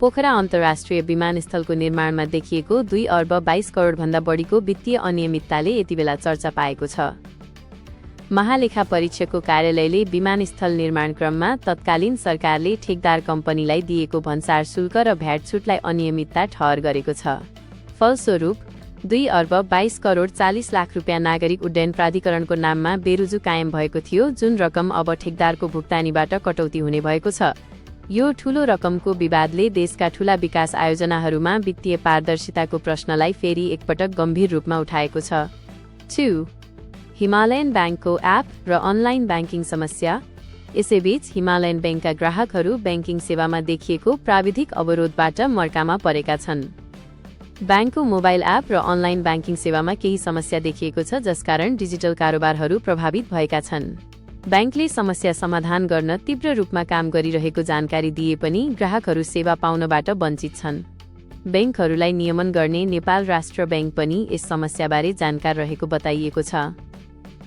पोखरा अन्तर्राष्ट्रिय विमानस्थलको निर्माणमा देखिएको 2 अर्ब 22 करोडभन्दा बढीको वित्तीय अनियमितताले यतिबेला चर्चा पाएको छ। महालेखा परीक्षकको कार्यालयले विमानस्थल निर्माण क्रममा तत्कालीन सरकारले ठेकदार कम्पनीलाई दिएको भन्सार शुल्क र भ्याट छुटलाई अनियमितता ठहर गरेको छ। फलस्वरूप 2 अर्ब 22 करोड 40 लाख रुपियाँ नागरिक उड्डयन प्राधिकरणको नाममा बेरुजु कायम भएको थियो, जुन रकम अब ठेकदारको भुक्तानीबाट कटौती हुने भएको छ। यो ठूलो रकमको विवादले देशका ठूला विकास आयोजनाहरूमा वित्तीय पारदर्शिताको प्रश्नलाई फेरि एकपटक गम्भीर रूपमा उठाएको छ। 2. हिमालयन ब्याङ्कको एप र अनलाइन ब्याङ्किङ समस्या। यसैबीच हिमालयन ब्याङ्कका ग्राहकहरू ब्याङ्किङ सेवामा देखिएको प्राविधिक अवरोधबाट मर्कामा परेका छन्। ब्याङ्कको मोबाइल एप र अनलाइन ब्याङ्किङ सेवामा केही समस्या देखिएको छ, जसकारण डिजिटल कारोबारहरू प्रभावित भएका छन्। ब्याङ्कले समस्या समाधान गर्न तीव्र रूपमा काम गरिरहेको जानकारी दिए पनि ग्राहकहरू सेवा पाउनबाट वञ्चित छन्। ब्याङ्कहरूलाई नियमन गर्ने नेपाल राष्ट्र ब्याङ्क पनि यस समस्याबारे जानकार रहेको बताइएको छ।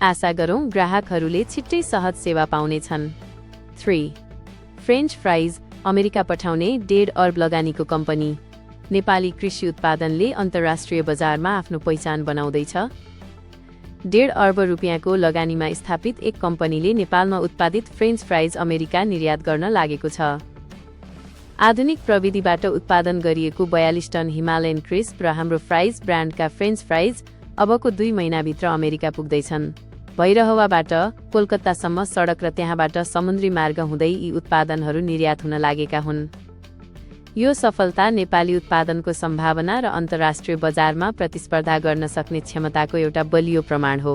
आशा गरौँ ग्राहकहरूले छिट्टै सहज सेवा पाउनेछन्। 3. फ्रेन्च फ्राइज अमेरिका पठाउने 1.5 अर्ब लगानीको कम्पनी। नेपाली कृषि उत्पादनले अन्तर्राष्ट्रिय बजारमा आफ्नो पहिचान बनाउँदैछ। 1.5 अर्ब रुपियाँको लगानीमा स्थापित एक कम्पनीले नेपालमा उत्पादित फ्रेन्च फ्राइज अमेरिका निर्यात गर्न लागेको छ। आधुनिक प्रविधिबाट उत्पादन गरिएको 42 टन हिमालयन क्रिस्प र हाम्रो फ्राइज ब्रान्डका फ्रेन्च फ्राइज अबको 2 महिनाभित्र अमेरिका पुग्दैछन्। भैरहवाबाट कोलकातासम्म सडक र त्यहाँबाट समुद्री मार्ग हुँदै यी उत्पादनहरू निर्यात हुन लागेका हुन्। यो सफलता नेपाली उत्पादनको सम्भावना र अन्तर्राष्ट्रिय बजारमा प्रतिस्पर्धा गर्न सक्ने क्षमताको एउटा बलियो प्रमाण हो।